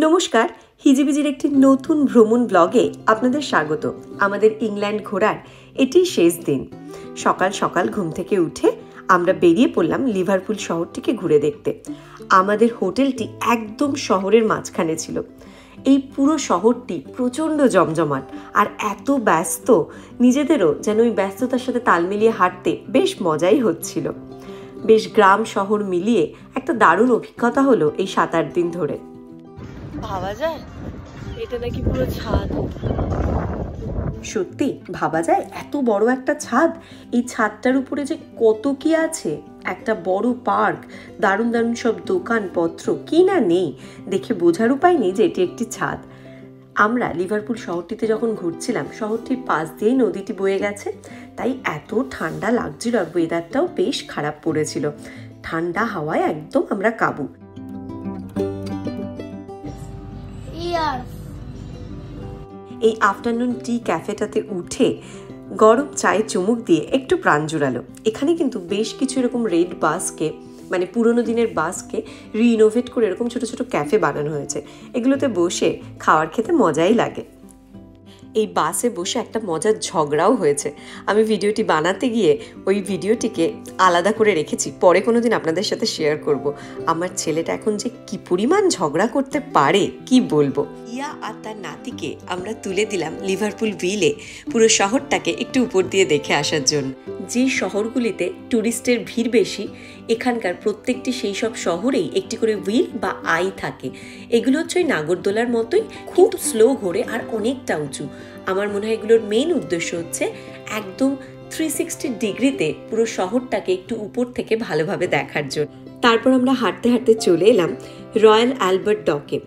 নমস্কার, হিজিবিজির একটি নতুন ভ্রমণ ব্লগে আপনাদের স্বাগত। আমাদের ইংল্যান্ড ঘোরার এটি শেষ দিন। সকাল সকাল ঘুম থেকে উঠে আমরা বেরিয়ে পড়লাম লিভারপুল শহরটিকে ঘুরে দেখতে। আমাদের হোটেলটি একদম শহরের মাঝখানে ছিল। এই পুরো শহরটি প্রচণ্ড জমজমাট আর এত ব্যস্ত, নিজেদেরও যেন ওই ব্যস্ততার সাথে তাল মিলিয়ে হাঁটতে বেশ মজাই হচ্ছিল। বেশ গ্রাম শহর মিলিয়ে একটা দারুণ অভিজ্ঞতা হলো এই 7-8 দিন ধরে। ভাবা যায় এটা নাকি পুরো ছাদ। সত্যি ভাবা যায় এত বড় একটা ছাদ, এই ছাদটার উপরে যে কত কি আছে, একটা বড় পার্ক, দারুণ দারুণ সব দোকানপত্র, কি না নেই, দেখে বোঝার উপায় নেই যে এটি একটি ছাদ। আমরা লিভারপুল শহরটিতে যখন ঘুরছিলাম, শহরটির পাশ দিয়েই নদীটি বয়ে গেছে, তাই এত ঠান্ডা লাগছিল আর ওয়েদারটাও বেশ খারাপ পড়েছিল। ঠান্ডা হাওয়ায় একদম আমরা কাবু। এই আফটারনুন টি ক্যাফেটাতে উঠে গরম চায়ে চুমুক দিয়ে একটু প্রাণ জুড়ালো। এখানে কিন্তু বেশ কিছু এরকম রেড বাসকে, মানে পুরোনো দিনের বাসকে রিনোভেট করে এরকম ছোট ছোট ক্যাফে বানানো হয়েছে। এগুলোতে বসে খাওয়ার খেতে মজাই লাগে। এই বাসে বসে একটা মজার ঝগড়াও হয়েছে। আমি ভিডিওটি বানাতে গিয়ে ওই ভিডিওটিকে আলাদা করে রেখেছি, পরে কোনো দিন আপনাদের সাথে শেয়ার করব। আমার ছেলেটা এখন যে কি পরিমাণ ঝগড়া করতে পারে কি বলবো। ইয়া আর তার নাতিকে আমরা তুলে দিলাম লিভারপুল হুইলে পুরো শহরটাকে একটু উপর দিয়ে দেখে আসার জন্য। যে শহরগুলিতে ট্যুরিস্টের ভিড় বেশি, এখানকার প্রত্যেকটি সেই সব শহরেই একটি করে হুইল বা আই থাকে। এগুলো হচ্ছে ওই নাগরদোলার মতোই, খুব স্লো ঘোরে আর অনেকটা উঁচু। আমার মনে হয় এগুলোর মেইন উদ্দেশ্য হচ্ছে একদম 360 ডিগ্রিতে পুরো শহরটাকে একটু উপর থেকে ভালোভাবে দেখার জন্য। তারপর আমরা হাঁটতে হাঁটতে চলে এলাম রয়্যাল অ্যালবার্ট ডকে।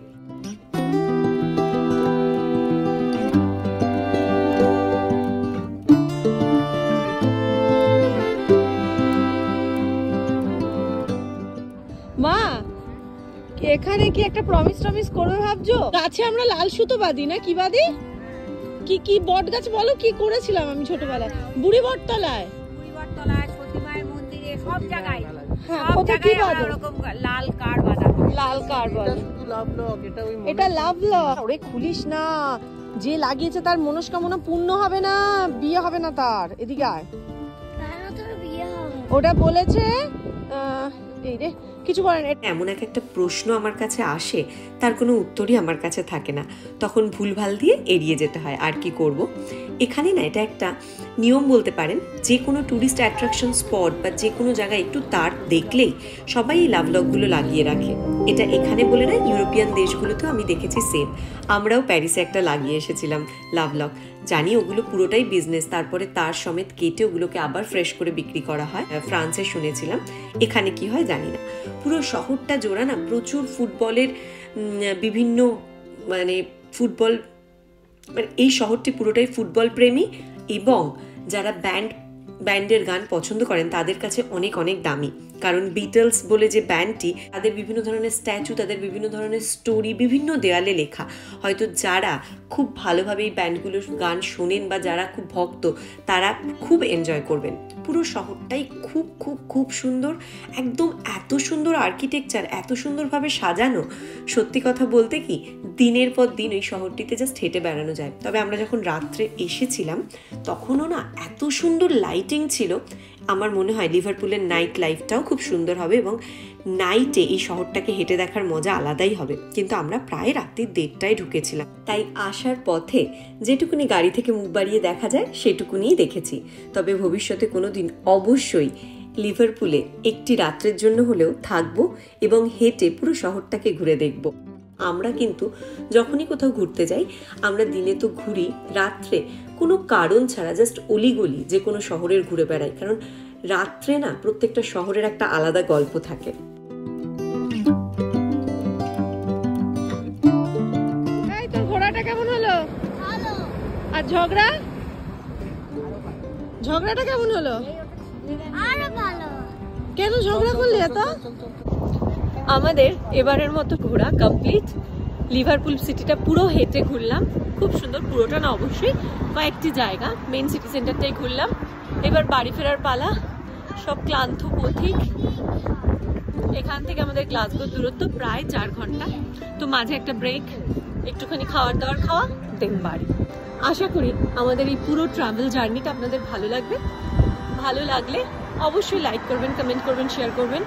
মা, এখানে কি একটা প্রমিস করবে ভাবছো? গাছে আমরা লাল সুতো বাঁধি না, কি বাঁধি? কি বট গাছ বলো, কি করেছিলাম আমি ছোটবেলায়? বুড়ি বটতলায়, সতী মায়ের মন্দিরে, সব জায়গায়। হ্যাঁ, কোথায় কি বাঁধো? লাল কার বাঁধা। লাল কার বলে। এটা লাভ লক। ওরে খুলিস না, যে লাগিয়েছে তার মনস্কামনা পূর্ণ হবে না, বিয়ে হবে না তার। এদিকে আয়। ওটা বলেছে এই রে কিছু বলেন। এমন একটা প্রশ্ন আমার কাছে আসে, তার কোনো উত্তরই আমার কাছে থাকে না, তখন ভুলভাল দিয়ে এড়িয়ে যেতে হয়। আর কি করব। এখানে না, এটা একটা নিয়ম বলতে পারেন। যে কোনো ট্যুরিস্ট অ্যাট্রাকশন স্পট বা যে কোনো জায়গায় একটু তার দেখলেই সবাই এই লাভলকগুলো লাগিয়ে রাখে। এটা এখানে বলে না, ইউরোপিয়ান দেশগুলোতেও আমি দেখেছি সেম। আমরাও প্যারিসে একটা লাগিয়ে এসেছিলাম লাভলক। জানি ওগুলো পুরোটাই বিজনেস, তারপরে তার সমেত কেটে ওগুলোকে আবার ফ্রেশ করে বিক্রি করা হয়। ফ্রান্সে শুনেছিলাম, এখানে কি হয় জানি না। পুরো শহরটা জোড়া না প্রচুর ফুটবলের বিভিন্ন, মানে ফুটবল, মানে এই শহরটি পুরোটাই ফুটবল প্রেমী, এবং যারা ব্যান্ডের গান পছন্দ করেন তাদের কাছে অনেক অনেক দামি। কারণ বিটলস বলে যে ব্যান্ডটি, তাদের বিভিন্ন ধরনের স্ট্যাচু, তাদের বিভিন্ন ধরনের স্টোরি বিভিন্ন দেয়ালে লেখা। হয়তো যারা খুব ভালোভাবে এই ব্যান্ডগুলোর গান শোনেন বা যারা খুব ভক্ত, তারা খুব এনজয় করবেন। পুরো শহরটাই খুব খুব খুব সুন্দর, একদম এত সুন্দর আর্কিটেকচার, এত সুন্দরভাবে সাজানো। সত্যি কথা বলতে কি, দিনের পর দিন ওই শহরটিতে জাস্ট হেঁটে বেড়ানো যায়। তবে আমরা যখন রাত্রে এসেছিলাম তখনও না এত সুন্দর লাইটিং ছিল। আমার মনে হয় লিভারপুলের নাইট লাইফটাও খুব সুন্দর হবে, এবং নাইটে এই শহরটাকে হেঁটে দেখার মজা আলাদাই হবে। কিন্তু আমরা প্রায় রাত্রি 1:30টায় ঢুকেছিলাম, তাই আসার পথে যেটুকুনি গাড়ি থেকে মুখ বাড়িয়ে দেখা যায় সেটুকুনিই দেখেছি। তবে ভবিষ্যতে কোনোদিন অবশ্যই লিভারপুলে একটি রাত্রের জন্য হলেও থাকবো এবং হেঁটে পুরো শহরটাকে ঘুরে দেখব। আমরা কিন্তু যখনই কোথাও ঘুরতে যাই, আমরা দিনে তো ঘুরি, রাত্রে কোনো কারণ ছাড়া জাস্ট অলিগলি যে কোনো শহরের ঘুরে বেড়াই। কারণ রাত্রে না প্রত্যেকটা শহরের একটা আলাদা গল্প থাকে। তোর ঘোড়াটা কেমন হলো? আর ঝগড়াটা কেমন হলো? কেন ঝগড়া করলি এত? আমাদের এবারের মতো ঘোরা কমপ্লিট। লিভারপুল সিটিটা পুরো হেঁটে ঘুরলাম, খুব সুন্দর। পুরোটা না অবশ্যই, কয়েকটি জায়গা, মেন সিটি সেন্টারটাই ঘুরলাম। এবার বাড়ি ফেরার পালা। সব ক্লান্ত পথিক, এখান থেকে আমাদের গ্লাসগোর দূরত্ব প্রায় 4 ঘন্টা। তো মাঝে একটা ব্রেক, একটুখানি খাওয়ার দাওয়ার খাওয়া, দেন বাড়ি। আশা করি আমাদের এই পুরো ট্রাভেল জার্নিটা আপনাদের ভালো লাগবে। ভালো লাগলে অবশ্যই লাইক করবেন, কমেন্ট করবেন, শেয়ার করবেন।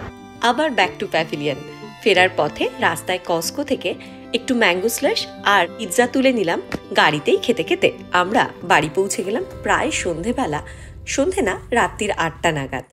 আবার ব্যাক টু প্যাভিলিয়ন। ফেরার পথে রাস্তায় কস্কো থেকে একটু ম্যাঙ্গো স্ল্যাশ আর পিৎজা তুলে নিলাম গাড়িতেই খেতে খেতে। আমরা বাড়ি পৌঁছে গেলাম প্রায় সন্ধে না, রাত্রির 8টা নাগাদ।